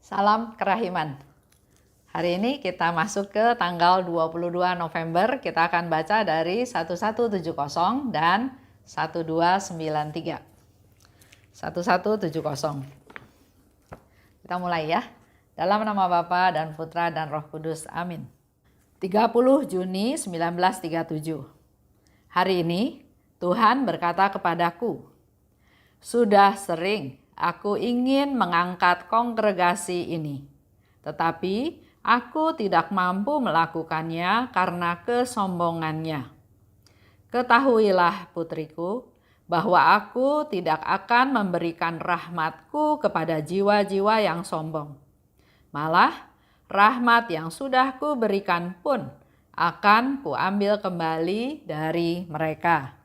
Salam kerahiman. Hari ini kita masuk ke tanggal 22 November. Kita akan baca dari 1170 dan 1293. 1170. Kita mulai ya. Dalam nama Bapa dan Putra dan Roh Kudus. Amin. 30 Juni 1937. Hari ini Tuhan berkata kepadaku, "Sudah sering aku ingin mengangkat kongregasi ini, tetapi aku tidak mampu melakukannya karena kesombongannya. Ketahuilah putriku, bahwa aku tidak akan memberikan rahmatku kepada jiwa-jiwa yang sombong. Malah, rahmat yang sudah kuberikan pun akan kuambil kembali dari mereka."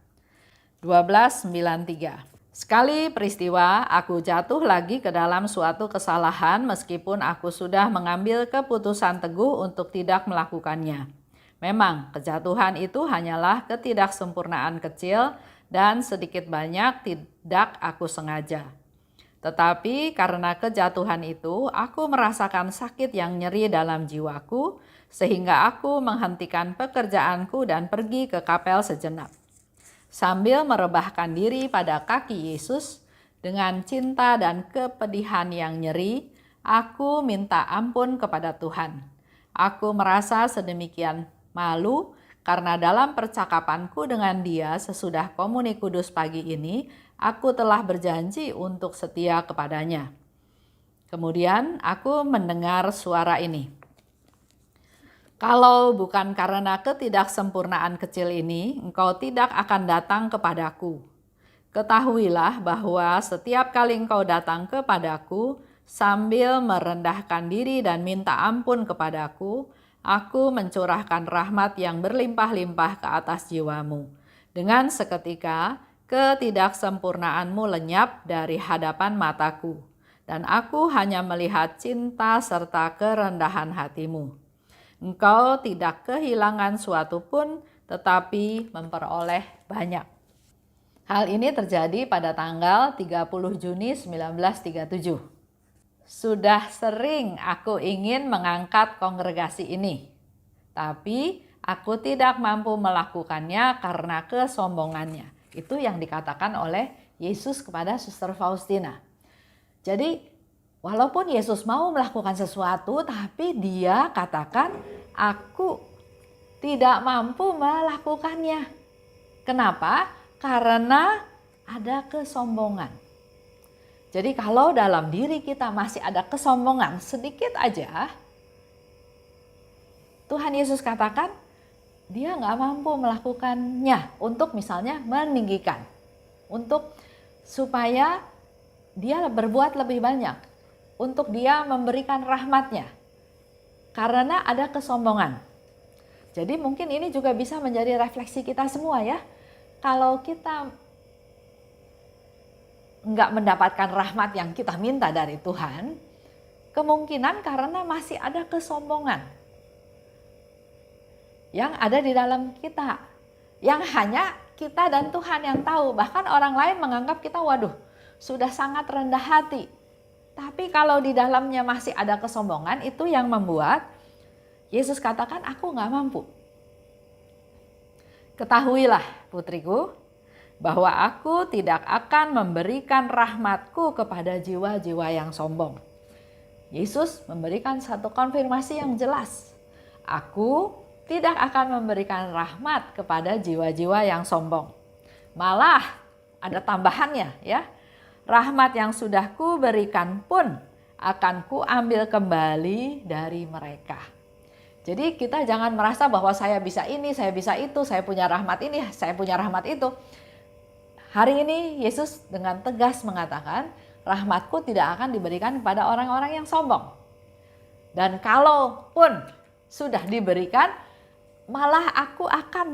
1293. Sekali peristiwa, aku jatuh lagi ke dalam suatu kesalahan meskipun aku sudah mengambil keputusan teguh untuk tidak melakukannya. Memang kejatuhan itu hanyalah ketidaksempurnaan kecil dan sedikit banyak tidak aku sengaja. Tetapi karena kejatuhan itu, aku merasakan sakit yang nyeri dalam jiwaku sehingga aku menghentikan pekerjaanku dan pergi ke kapel sejenak. Sambil merebahkan diri pada kaki Yesus, dengan cinta dan kepedihan yang nyeri, aku minta ampun kepada Tuhan. Aku merasa sedemikian malu karena dalam percakapanku dengan Dia sesudah komuni kudus pagi ini, aku telah berjanji untuk setia kepadanya. Kemudian aku mendengar suara ini. "Kalau bukan karena ketidaksempurnaan kecil ini, engkau tidak akan datang kepadaku. Ketahuilah bahwa setiap kali engkau datang kepadaku sambil merendahkan diri dan minta ampun kepadaku, aku mencurahkan rahmat yang berlimpah-limpah ke atas jiwamu. Dengan seketika, ketidaksempurnaanmu lenyap dari hadapan mataku, dan aku hanya melihat cinta serta kerendahan hatimu. Engkau tidak kehilangan suatu pun, tetapi memperoleh banyak." Hal ini terjadi pada tanggal 30 Juni 1937. Sudah sering aku ingin mengangkat kongregasi ini, tapi aku tidak mampu melakukannya karena kesombongannya. Itu yang dikatakan oleh Yesus kepada Suster Faustina. Jadi, walaupun Yesus mau melakukan sesuatu, tapi dia katakan, "Aku tidak mampu melakukannya." Kenapa? Karena ada kesombongan. Jadi kalau dalam diri kita masih ada kesombongan sedikit aja, Tuhan Yesus katakan dia nggak mampu melakukannya untuk misalnya meninggikan, untuk supaya dia berbuat lebih banyak, untuk dia memberikan rahmatnya, karena ada kesombongan. Jadi mungkin ini juga bisa menjadi refleksi kita semua ya. Kalau kita nggak mendapatkan rahmat yang kita minta dari Tuhan, kemungkinan karena masih ada kesombongan yang ada di dalam kita, yang hanya kita dan Tuhan yang tahu. Bahkan orang lain menganggap kita, waduh, sudah sangat rendah hati. Tapi kalau di dalamnya masih ada kesombongan, itu yang membuat Yesus katakan, "Aku gak mampu." Ketahuilah putriku, bahwa aku tidak akan memberikan rahmatku kepada jiwa-jiwa yang sombong. Yesus memberikan satu konfirmasi yang jelas. Aku tidak akan memberikan rahmat kepada jiwa-jiwa yang sombong. Malah ada tambahannya ya. Rahmat yang sudah kuberikan pun akan kuambil kembali dari mereka. Jadi kita jangan merasa bahwa saya bisa ini, saya bisa itu, saya punya rahmat ini, saya punya rahmat itu. Hari ini Yesus dengan tegas mengatakan, rahmatku tidak akan diberikan kepada orang-orang yang sombong. Dan kalaupun sudah diberikan, malah aku akan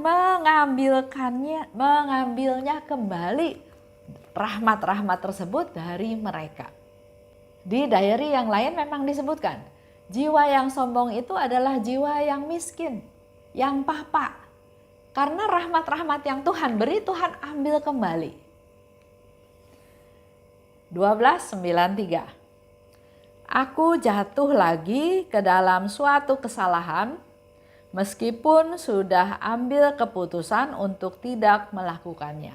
mengambilnya kembali, rahmat-rahmat tersebut dari mereka. Di diary yang lain memang disebutkan, jiwa yang sombong itu adalah jiwa yang miskin, yang papa. Karena rahmat-rahmat yang Tuhan beri, Tuhan ambil kembali. 1293. Aku jatuh lagi ke dalam suatu kesalahan meskipun sudah ambil keputusan untuk tidak melakukannya.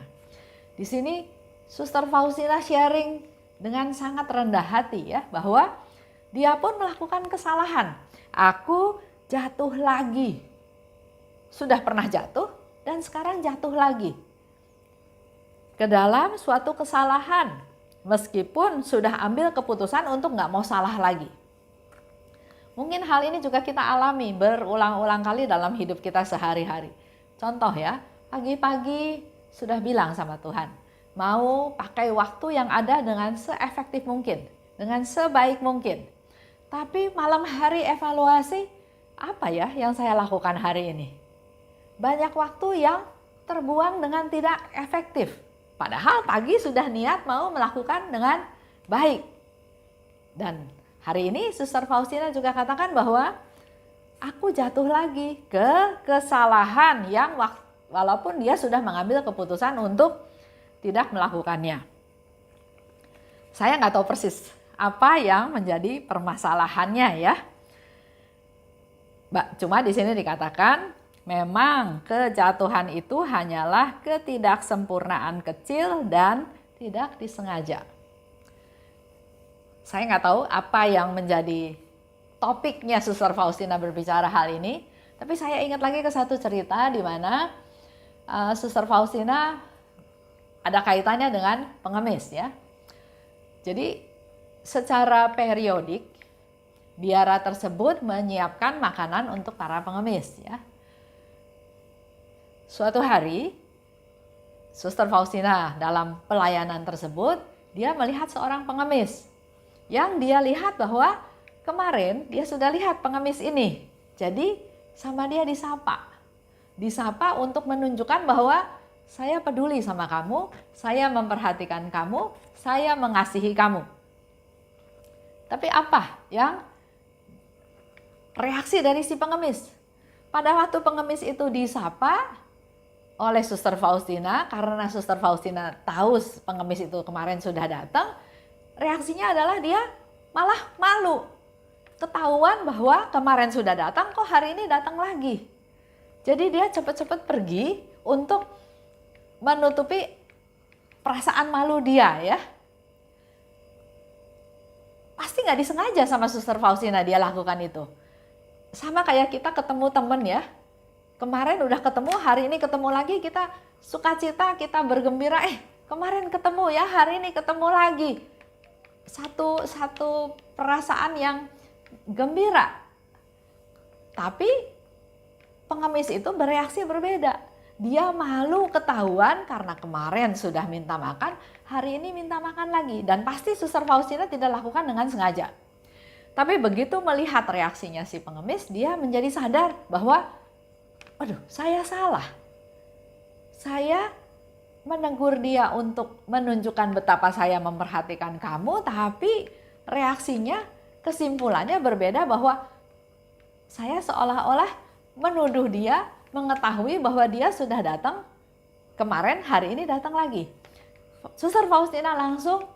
Di sini Suster Faustina sharing dengan sangat rendah hati ya, bahwa dia pun melakukan kesalahan. Aku jatuh lagi. Sudah pernah jatuh dan sekarang jatuh lagi ke dalam suatu kesalahan meskipun sudah ambil keputusan untuk nggak mau salah lagi. Mungkin hal ini juga kita alami berulang-ulang kali dalam hidup kita sehari-hari. Contoh ya, pagi-pagi sudah bilang sama Tuhan, mau pakai waktu yang ada dengan seefektif mungkin, dengan sebaik mungkin. Tapi malam hari evaluasi, apa ya yang saya lakukan hari ini? Banyak waktu yang terbuang dengan tidak efektif. Padahal pagi sudah niat mau melakukan dengan baik. Dan hari ini Suster Faustina juga katakan bahwa aku jatuh lagi ke kesalahan yang walaupun dia sudah mengambil keputusan untuk tidak melakukannya. Saya nggak tahu persis apa yang menjadi permasalahannya ya. Cuma di sini dikatakan memang kejatuhan itu hanyalah ketidaksempurnaan kecil dan tidak disengaja. Saya nggak tahu apa yang menjadi topiknya Suster Faustina berbicara hal ini, tapi saya ingat lagi ke satu cerita di mana Suster Faustina ada kaitannya dengan pengemis ya. Jadi secara periodik biara tersebut menyiapkan makanan untuk para pengemis ya. Suatu hari, Suster Faustina dalam pelayanan tersebut, dia melihat seorang pengemis. Yang dia lihat bahwa kemarin dia sudah lihat pengemis ini. Jadi sama dia disapa. Disapa untuk menunjukkan bahwa saya peduli sama kamu, saya memperhatikan kamu, saya mengasihi kamu. Tapi apa yang reaksi dari si pengemis? Pada waktu pengemis itu disapa oleh Suster Faustina, karena Suster Faustina tahu pengemis itu kemarin sudah datang, reaksinya adalah dia malah malu. Ketahuan bahwa kemarin sudah datang, kok hari ini datang lagi. Jadi dia cepat-cepat pergi untuk menutupi perasaan malu dia ya. Pasti nggak disengaja sama Suster Faustina dia lakukan itu. Sama kayak kita ketemu temen ya. Kemarin udah ketemu, hari ini ketemu lagi, kita sukacita, kita bergembira, kemarin ketemu ya, hari ini ketemu lagi. Satu perasaan yang gembira. Tapi pengemis itu bereaksi berbeda. Dia malu ketahuan karena kemarin sudah minta makan, hari ini minta makan lagi. Dan pasti Suster Faustina tidak lakukan dengan sengaja. Tapi begitu melihat reaksinya si pengemis, dia menjadi sadar bahwa aduh, saya salah. Saya menegur dia untuk menunjukkan betapa saya memperhatikan kamu, tapi reaksinya, kesimpulannya berbeda bahwa saya seolah-olah menuduh dia, mengetahui bahwa dia sudah datang kemarin, hari ini datang lagi. Suster Faustina langsung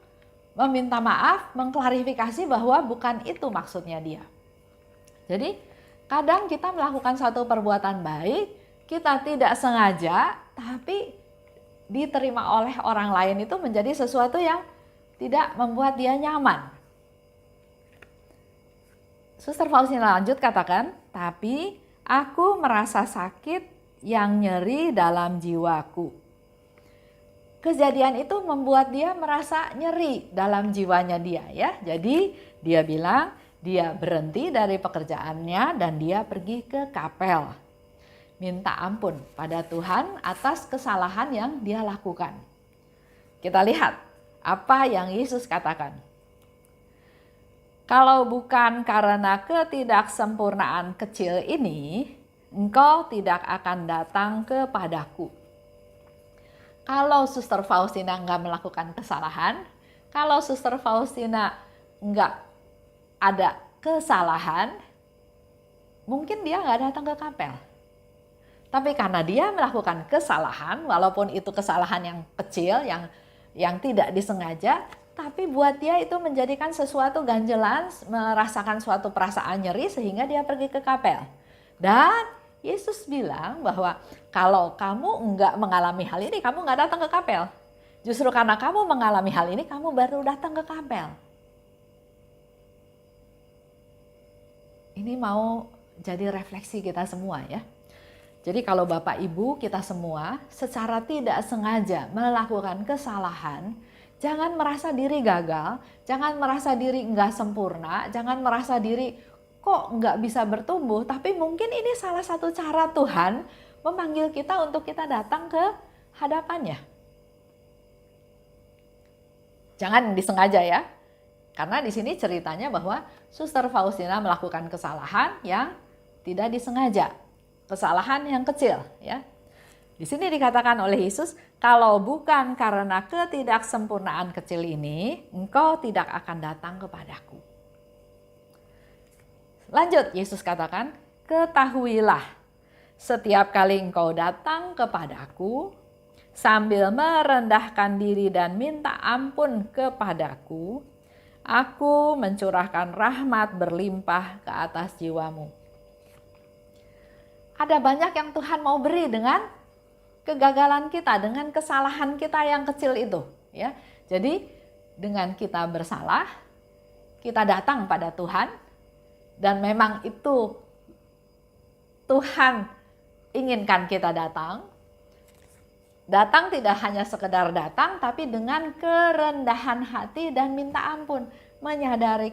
meminta maaf, mengklarifikasi bahwa bukan itu maksudnya dia. Jadi kadang kita melakukan satu perbuatan baik, kita tidak sengaja, tapi diterima oleh orang lain itu menjadi sesuatu yang tidak membuat dia nyaman. Suster Faustina lanjut katakan, tapi aku merasa sakit yang nyeri dalam jiwaku. Kejadian itu membuat dia merasa nyeri dalam jiwanya dia ya. Jadi dia bilang, dia berhenti dari pekerjaannya dan dia pergi ke kapel. Minta ampun pada Tuhan atas kesalahan yang dia lakukan. Kita lihat apa yang Yesus katakan. Kalau bukan karena ketidaksempurnaan kecil ini, engkau tidak akan datang kepadaku. Kalau Suster Faustina nggak melakukan kesalahan, kalau Suster Faustina nggak ada kesalahan, mungkin dia nggak datang ke kapel. Tapi karena dia melakukan kesalahan, walaupun itu kesalahan yang kecil, yang tidak disengaja, tapi buat dia itu menjadikan sesuatu ganjelan, merasakan suatu perasaan nyeri sehingga dia pergi ke kapel. Dan Yesus bilang bahwa kalau kamu enggak mengalami hal ini, kamu enggak datang ke kapel. Justru karena kamu mengalami hal ini, kamu baru datang ke kapel. Ini mau jadi refleksi kita semua ya. Jadi kalau Bapak Ibu kita semua secara tidak sengaja melakukan kesalahan, jangan merasa diri gagal, jangan merasa diri enggak sempurna, jangan merasa diri kok enggak bisa bertumbuh, tapi mungkin ini salah satu cara Tuhan memanggil kita untuk kita datang ke hadapannya. Jangan disengaja ya, karena di sini ceritanya bahwa Suster Faustina melakukan kesalahan yang tidak disengaja, kesalahan yang kecil ya. Di sini dikatakan oleh Yesus, kalau bukan karena ketidaksempurnaan kecil ini, engkau tidak akan datang kepadaku. Lanjut, Yesus katakan, ketahuilah, setiap kali engkau datang kepadaku, sambil merendahkan diri dan minta ampun kepadaku, aku mencurahkan rahmat berlimpah ke atas jiwamu. Ada banyak yang Tuhan mau beri dengan kegagalan kita, dengan kesalahan kita yang kecil itu. Ya, jadi dengan kita bersalah, kita datang pada Tuhan, dan memang itu Tuhan inginkan kita datang. Datang tidak hanya sekedar datang, tapi dengan kerendahan hati dan minta ampun. Menyadari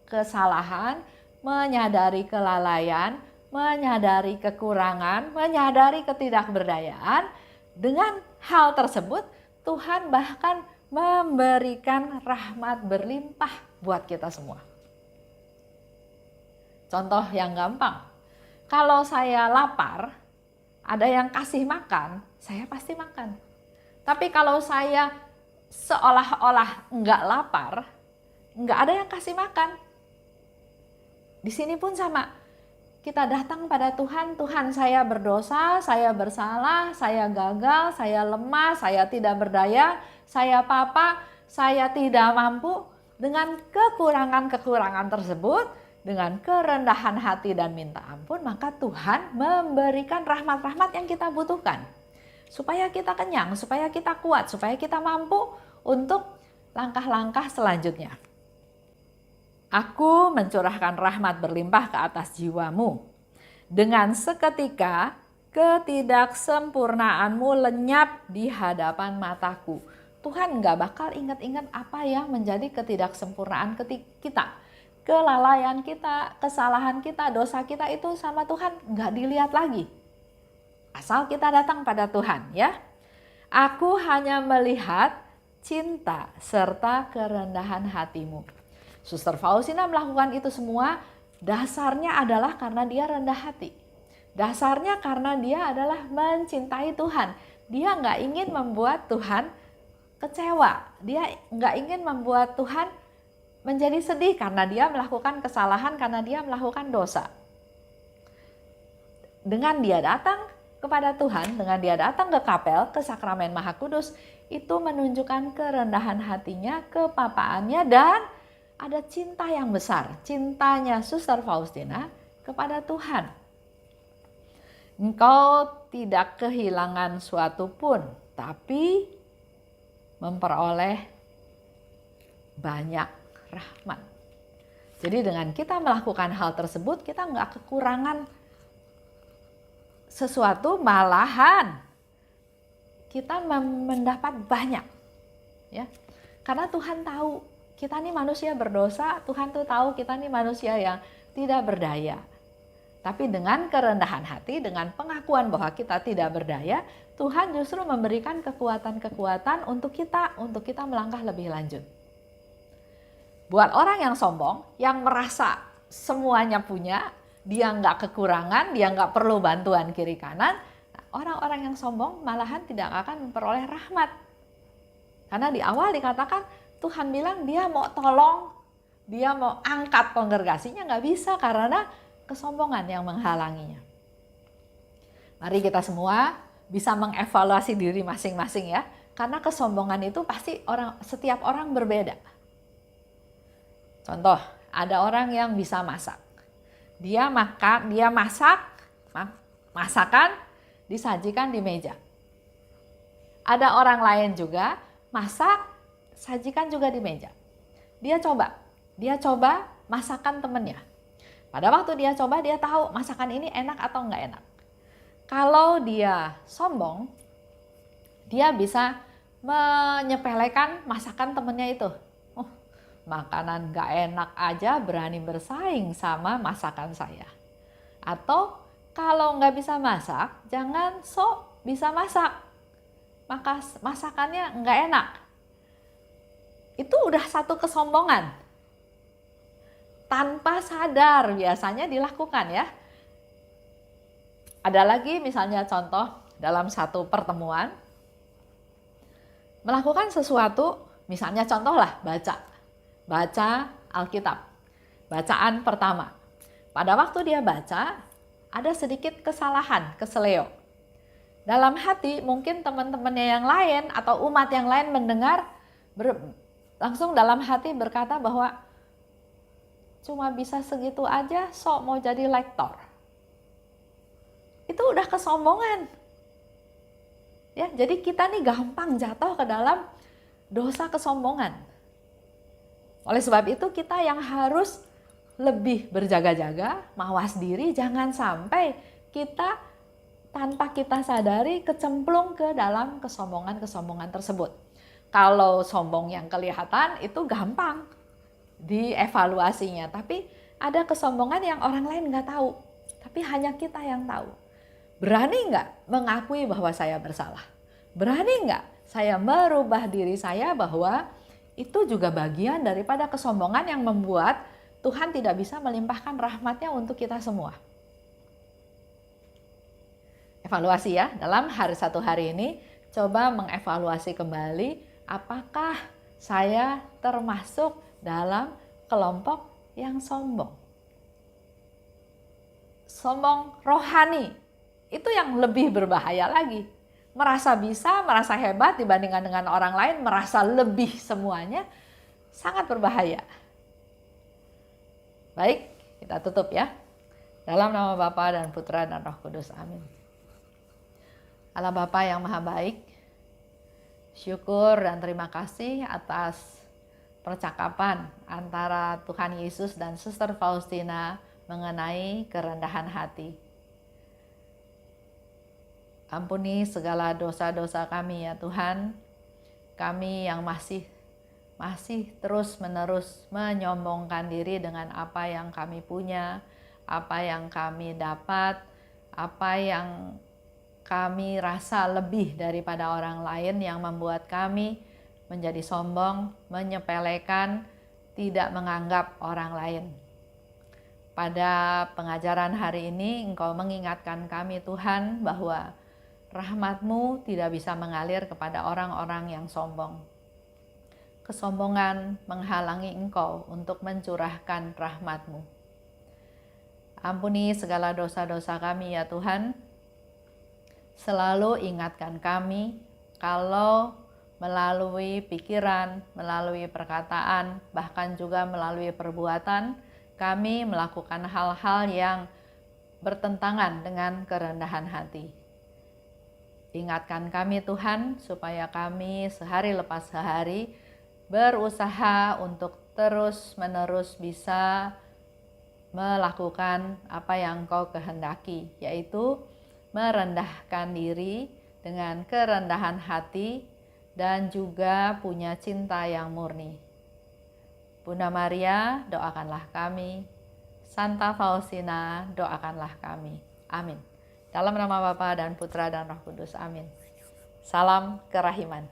kesalahan, menyadari kelalaian, menyadari kekurangan, menyadari ketidakberdayaan. Dengan hal tersebut, Tuhan bahkan memberikan rahmat berlimpah buat kita semua. Contoh yang gampang, kalau saya lapar, ada yang kasih makan, saya pasti makan. Tapi kalau saya seolah-olah enggak lapar, enggak ada yang kasih makan. Di sini pun sama, kita datang pada Tuhan, Tuhan saya berdosa, saya bersalah, saya gagal, saya lemah, saya tidak berdaya, saya papa, saya tidak mampu. Dengan kekurangan-kekurangan tersebut, dengan kerendahan hati dan minta ampun, maka Tuhan memberikan rahmat-rahmat yang kita butuhkan. Supaya kita kenyang, supaya kita kuat, supaya kita mampu untuk langkah-langkah selanjutnya. Aku mencurahkan rahmat berlimpah ke atas jiwamu. Dengan seketika ketidaksempurnaanmu lenyap di hadapan mataku. Tuhan gak bakal ingat-ingat apa yang menjadi ketidaksempurnaan kita. Kelalaian kita, kesalahan kita, dosa kita itu sama Tuhan nggak dilihat lagi. Asal kita datang pada Tuhan ya. Aku hanya melihat cinta serta kerendahan hatimu. Suster Faustina melakukan itu semua dasarnya adalah karena dia rendah hati. Dasarnya karena dia adalah mencintai Tuhan. Dia nggak ingin membuat Tuhan kecewa. Dia nggak ingin membuat Tuhan menjadi sedih karena dia melakukan kesalahan, karena dia melakukan dosa. Dengan dia datang kepada Tuhan, dengan dia datang ke kapel, ke sakramen Maha Kudus, itu menunjukkan kerendahan hatinya, kepapaannya, dan ada cinta yang besar. Cintanya Suster Faustina kepada Tuhan. Engkau tidak kehilangan suatu pun, tapi memperoleh banyak rahmat. Jadi dengan kita melakukan hal tersebut, kita nggak kekurangan sesuatu, malahan kita mendapat banyak. Ya, karena Tuhan tahu kita nih manusia berdosa, Tuhan tuh tahu kita nih manusia yang tidak berdaya. Tapi dengan kerendahan hati, dengan pengakuan bahwa kita tidak berdaya, Tuhan justru memberikan kekuatan-kekuatan untuk kita melangkah lebih lanjut. Buat orang yang sombong, yang merasa semuanya punya, dia nggak kekurangan, dia nggak perlu bantuan kiri kanan, orang-orang yang sombong malahan tidak akan memperoleh rahmat. Karena di awal dikatakan Tuhan bilang dia mau tolong, dia mau angkat kongregasinya, nggak bisa karena kesombongan yang menghalanginya. Mari kita semua bisa mengevaluasi diri masing-masing ya. Karena kesombongan itu pasti setiap orang berbeda. Contoh, ada orang yang bisa masak. Dia masak, masakan disajikan di meja. Ada orang lain juga masak, sajikan juga di meja. Dia coba masakan temennya. Pada waktu dia coba, dia tahu masakan ini enak atau enggak enak. Kalau dia sombong, dia bisa menyepelekan masakan temennya itu. Makanan enggak enak aja berani bersaing sama masakan saya. Atau kalau enggak bisa masak, jangan sok bisa masak. Maka masakannya enggak enak. Itu udah satu kesombongan. Tanpa sadar biasanya dilakukan ya. Ada lagi misalnya contoh dalam satu pertemuan, melakukan sesuatu, misalnya contohlah baca Alkitab, bacaan pertama. Pada waktu dia baca, ada sedikit kesalahan, keseleo. Dalam hati mungkin teman-temannya yang lain atau umat yang lain mendengar, langsung dalam hati berkata bahwa cuma bisa segitu aja, sok mau jadi lektor. Itu udah kesombongan. Ya, jadi kita nih gampang jatuh ke dalam dosa kesombongan. Oleh sebab itu kita yang harus lebih berjaga-jaga, mawas diri, jangan sampai kita tanpa kita sadari kecemplung ke dalam kesombongan-kesombongan tersebut. Kalau sombong yang kelihatan itu gampang dievaluasinya, tapi ada kesombongan yang orang lain nggak tahu, tapi hanya kita yang tahu. Berani nggak mengakui bahwa saya bersalah? Berani nggak saya merubah diri saya bahwa itu juga bagian daripada kesombongan yang membuat Tuhan tidak bisa melimpahkan rahmat-Nya untuk kita semua. Evaluasi ya, dalam satu hari ini coba mengevaluasi kembali apakah saya termasuk dalam kelompok yang sombong. Sombong rohani, itu yang lebih berbahaya lagi. Merasa bisa, merasa hebat dibandingkan dengan orang lain, merasa lebih semuanya, sangat berbahaya. Baik, kita tutup ya. Dalam nama Bapa dan Putra dan Roh Kudus, amin. Allah Bapa yang Maha Baik, syukur dan terima kasih atas percakapan antara Tuhan Yesus dan Suster Faustina mengenai kerendahan hati. Ampuni segala dosa-dosa kami ya Tuhan, kami yang masih terus-menerus menyombongkan diri dengan apa yang kami punya, apa yang kami dapat, apa yang kami rasa lebih daripada orang lain yang membuat kami menjadi sombong, menyepelekan, tidak menganggap orang lain. Pada pengajaran hari ini Engkau mengingatkan kami Tuhan bahwa rahmat-Mu tidak bisa mengalir kepada orang-orang yang sombong. Kesombongan menghalangi Engkau untuk mencurahkan rahmat-Mu. Ampuni segala dosa-dosa kami ya Tuhan. Selalu ingatkan kami kalau melalui pikiran, melalui perkataan, bahkan juga melalui perbuatan, kami melakukan hal-hal yang bertentangan dengan kerendahan hati. Ingatkan kami Tuhan supaya kami sehari lepas sehari berusaha untuk terus-menerus bisa melakukan apa yang Engkau kehendaki, yaitu merendahkan diri dengan kerendahan hati dan juga punya cinta yang murni. Bunda Maria, doakanlah kami. Santa Faustina, doakanlah kami. Amin. Dalam nama Bapa dan Putra dan Roh Kudus. Amin. Salam kerahiman.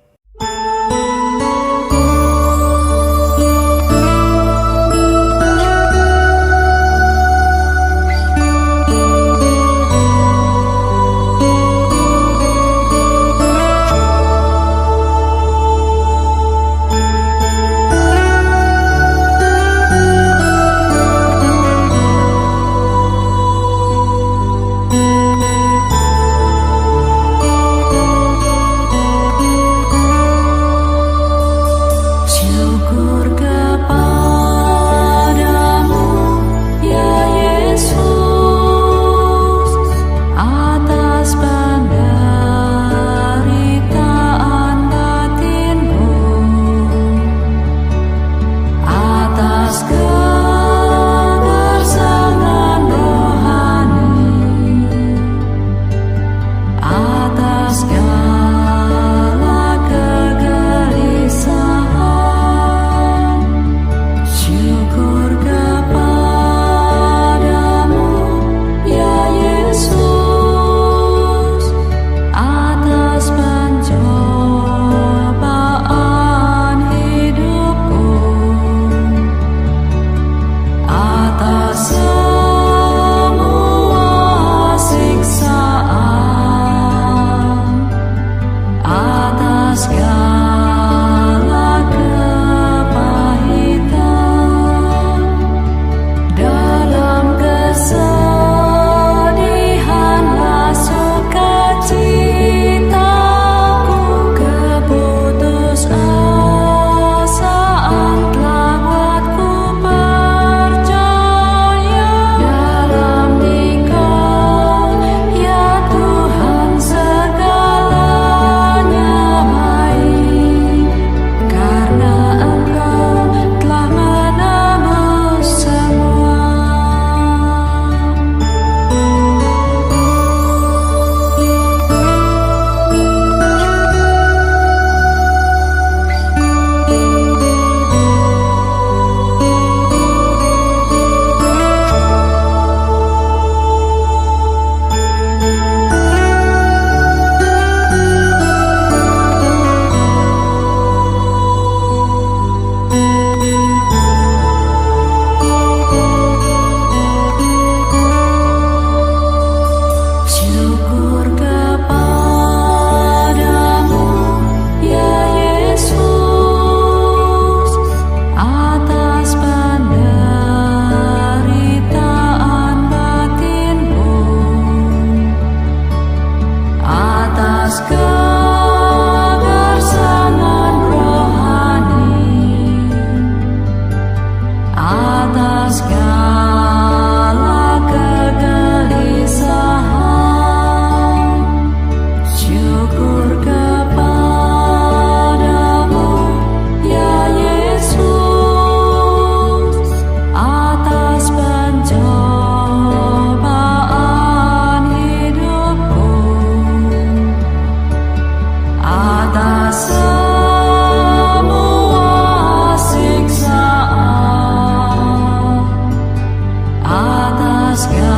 sky.